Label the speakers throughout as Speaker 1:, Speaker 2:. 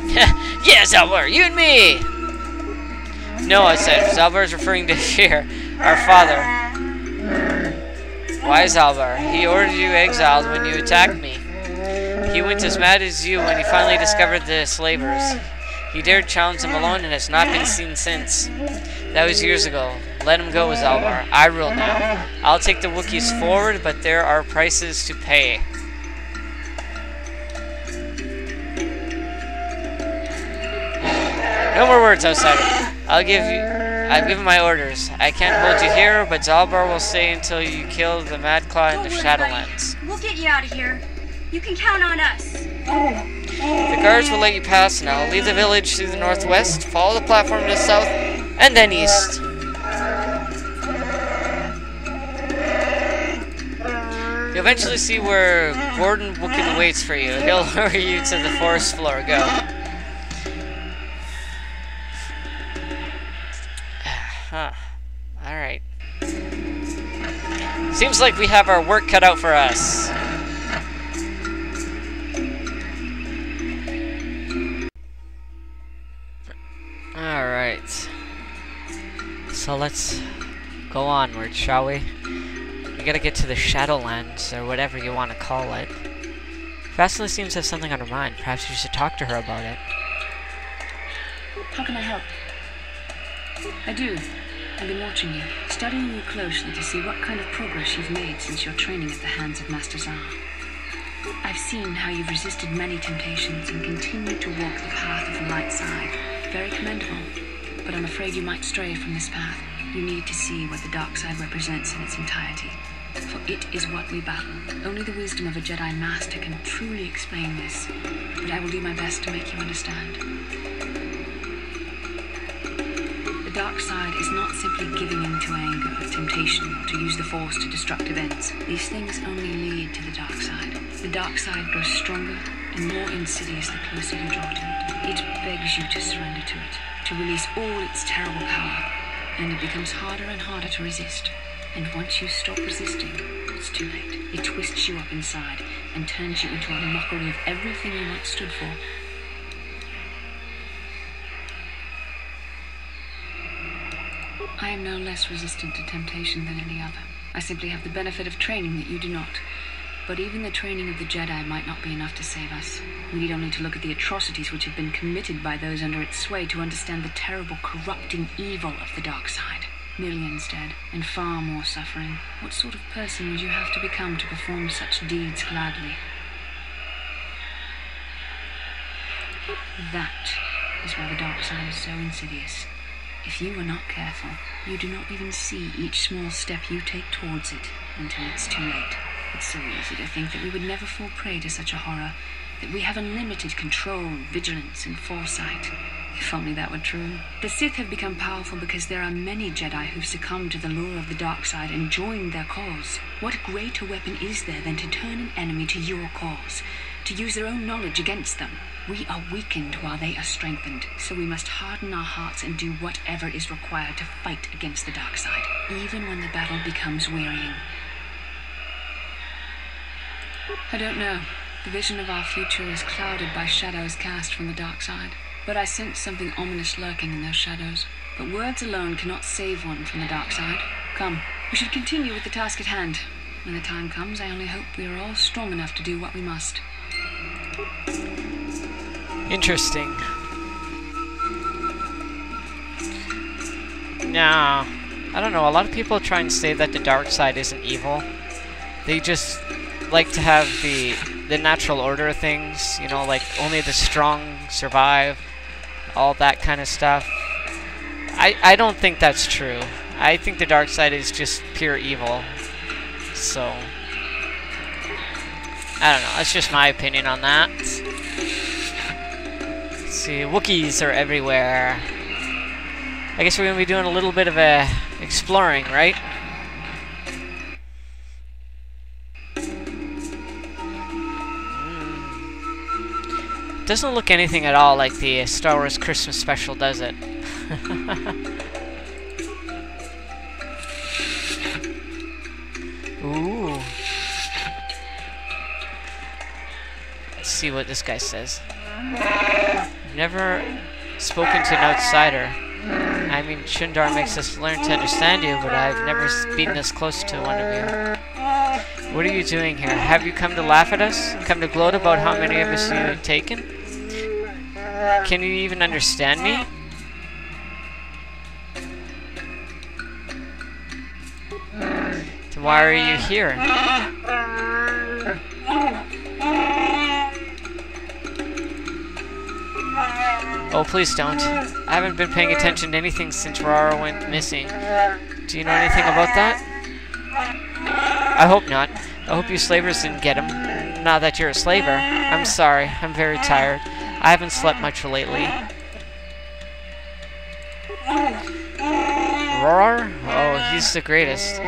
Speaker 1: Yeah, Zalbar, you and me! No, I said. Zalbar is referring to here, our father. Why, Zalbar? He ordered you exiled when you attacked me. He went as mad as you when he finally discovered the slavers. He dared challenge them alone and has not been seen since. That was years ago. Let him go, Zalbar. I rule now. I'll take the Wookiees forward, but there are prices to pay. No more words, outsider. I've given my orders. I can't hold you here, but Zalbar will stay until you kill the Madclaw in the Shadowlands.
Speaker 2: We'll get you out of here. You can count on us.
Speaker 1: The guards will let you pass now. Leave the village through the northwest, follow the platform to the south, and then east. You'll eventually see where Gordon Wookin waits for you. He'll lure you to the forest floor. Go. Huh. Alright. Seems like we have our work cut out for us. Alright. So let's go onward, shall we? We gotta get to the Shadowlands, or whatever you want to call it. Vasily seems to have something on her mind. Perhaps you should talk to her about it.
Speaker 3: How can I help? I do. I've been watching you, studying you closely to see what kind of progress you've made since your training at the hands of Master Zar. I've seen how you've resisted many temptations and continued to walk the path of the light side. Very commendable, but I'm afraid you might stray from this path. You need to see what the dark side represents in its entirety, for it is what we battle. Only the wisdom of a Jedi Master can truly explain this, but I will do my best to make you understand. The dark side is not simply giving in to anger, temptation, or to use the Force to destructive ends. These things only lead to the dark side. The dark side grows stronger and more insidious the closer you draw to it. It begs you to surrender to it, to release all its terrible power, and it becomes harder and harder to resist. And once you stop resisting, it's too late. It twists you up inside and turns you into a mockery of everything you once stood for. I am no less resistant to temptation than any other. I simply have the benefit of training that you do not. But even the training of the Jedi might not be enough to save us. We need only to look at the atrocities which have been committed by those under its sway to understand the terrible, corrupting evil of the dark side. Millions dead, and far more suffering. What sort of person would you have to become to perform such deeds gladly? That is why the dark side is so insidious. If you are not careful, you do not even see each small step you take towards it until it's too late. It's so easy to think that we would never fall prey to such a horror, that we have unlimited control, vigilance, and foresight. If only that were true. The Sith have become powerful because there are many Jedi who've succumbed to the lure of the dark side and joined their cause. What greater weapon is there than to turn an enemy to your cause, to use their own knowledge against them? We are weakened while they are strengthened, so we must harden our hearts and do whatever is required to fight against the dark side, even when the battle becomes wearying. I don't know. The vision of our future is clouded by shadows cast from the dark side, but I sense something ominous lurking in those shadows. But words alone cannot save one from the dark side. Come, we should continue with the task at hand. When the time comes, I only hope we are all strong enough to do what we must.
Speaker 1: Interesting. Nah, I don't know. A lot of people try and say that the dark side isn't evil. They just like to have the natural order of things, you know, like only the strong survive, all that kind of stuff. I don't think that's true. I think the dark side is just pure evil. So, I don't know. That's just my opinion on that. Let's see, Wookiees are everywhere. I guess we're going to be doing a little bit of exploring, right? Doesn't look anything at all like the Star Wars Christmas special, does it? Ooh. Let's see what this guy says. never spoken to an outsider. I mean, Shundar makes us learn to understand you, but I've never been this close to one of you. What are you doing here? Have you come to laugh at us? Come to gloat about how many of us you've taken? Can you even understand me? Then why are you here? Oh, please don't. I haven't been paying attention to anything since Rara went missing. Do you know anything about that? I hope not. I hope you slavers didn't get him. Now that you're a slaver. I'm sorry. I'm very tired. I haven't slept much lately. Roar? Oh, he's the greatest.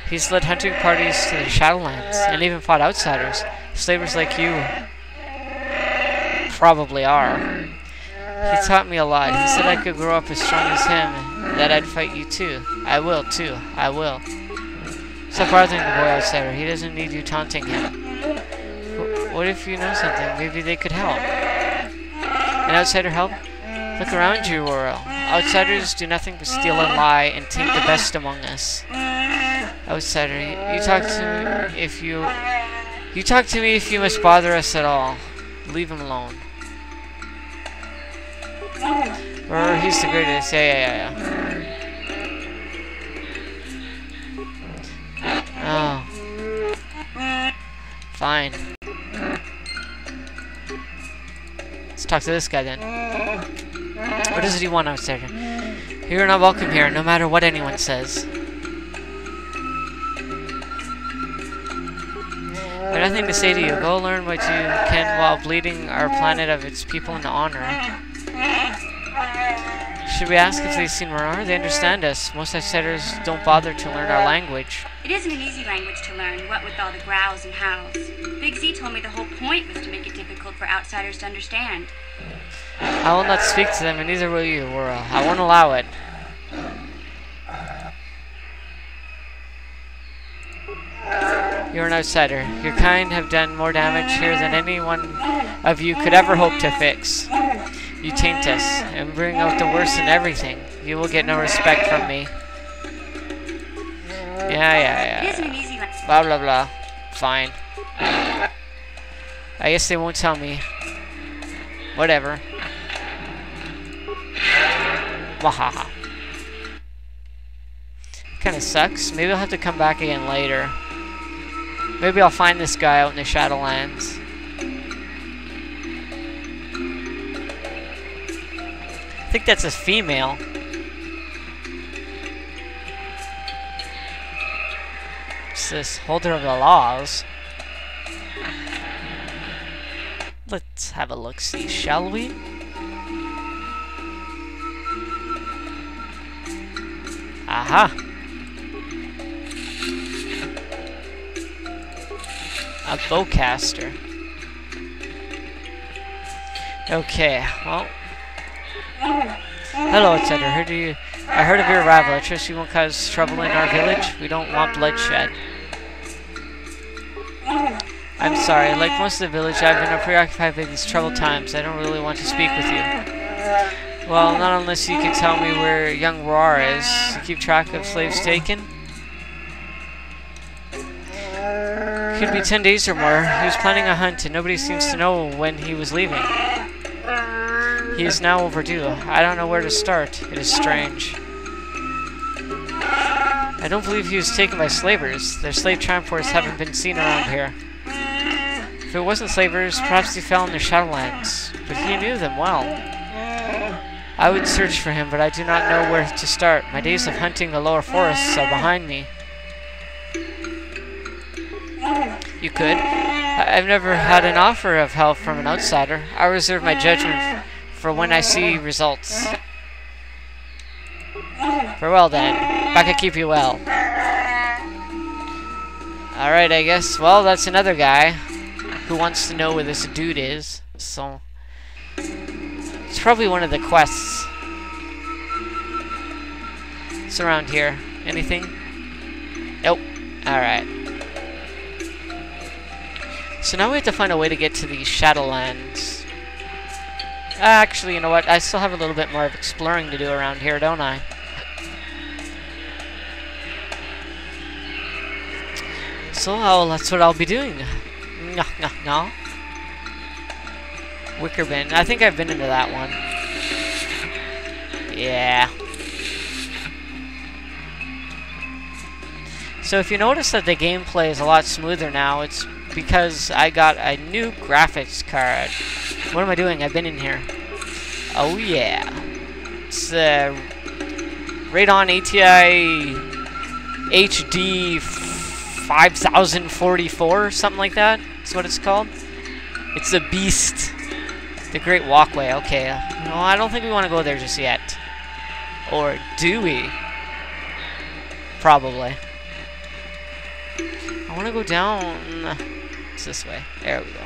Speaker 1: He's led hunting parties to the Shadowlands, and even fought outsiders. Slavers like you probably are. He taught me a lot. He said I could grow up as strong as him, that I'd fight you too. I will too. I will. Stop bothering the boy outsider. He doesn't need you taunting him. What if you know something? Maybe they could help. An outsider help? Look around you, Worrell. Outsiders do nothing but steal and lie and take the best among us. Outsider, you talk to me if you... You talk to me if you must bother us at all. Leave him alone. Or he's the greatest. Yeah. Oh. Fine. Let's talk to this guy then. What does he want, outsider? You're not welcome here, no matter what anyone says. I have nothing to say to you. Go learn what you can while bleeding our planet of its people in honor. Should we ask if they've seen Marar? They understand us. Most outsiders don't bother to learn our language.
Speaker 2: It isn't an easy language to learn, what with all the growls and howls. Big Z told me the whole point was to make it difficult for outsiders to understand.
Speaker 1: I will not speak to them, and neither will you, Worrell. I won't allow it. You're an outsider. Your kind have done more damage here than any one of you could ever hope to fix. You taint us, and bring out the worst in everything. You will get no respect from me. Yeah.
Speaker 2: It isn't an easy
Speaker 1: Blah, blah, blah. Fine. I guess they won't tell me. Whatever. Wahaha. Kinda sucks. Maybe I'll have to come back again later. Maybe I'll find this guy out in the Shadowlands. I think that's a female. What's this? Holder of the laws. Let's have a look-see, shall we? Aha! A bowcaster. Okay, well... Hello, outsider. I heard of your arrival. I trust you won't cause trouble in our village. We don't want bloodshed. I'm sorry. Like most of the village, I've been preoccupied with these troubled times. I don't really want to speak with you. Well, not unless you can tell me where young Roar is. To keep track of slaves taken? Could be 10 days or more. He was planning a hunt, and nobody seems to know when he was leaving. He is now overdue. I don't know where to start. It is strange. I don't believe he was taken by slavers. Their slave transports haven't been seen around here. If it wasn't slavers, perhaps he fell in the Shadowlands. But he knew them well. I would search for him, but I do not know where to start. My days of hunting the lower forests are behind me. You could. I've never had an offer of help from an outsider. I reserve my judgment for when I see results. Farewell then. Back I keep you well. Alright, I guess. Well, that's another guy who wants to know where this dude is. So, it's probably one of the quests. It's around here. Anything? Nope. Alright. So now we have to find a way to get to the Shadowlands. Actually, you know what? I still have a little bit more of exploring to do around here, don't I? So that's what I'll be doing. No. Wicker bin. I think I've been into that one. Yeah. So if you notice that the gameplay is a lot smoother now, it's because I got a new graphics card. What am I doing? I've been in here. Oh yeah. It's Radeon ATI HD 5044, something like that. That's what it's called. It's the Beast. The Great Walkway. Okay. No, I don't think we want to go there just yet. Or do we? Probably. I want to go down. It's this way. There we go.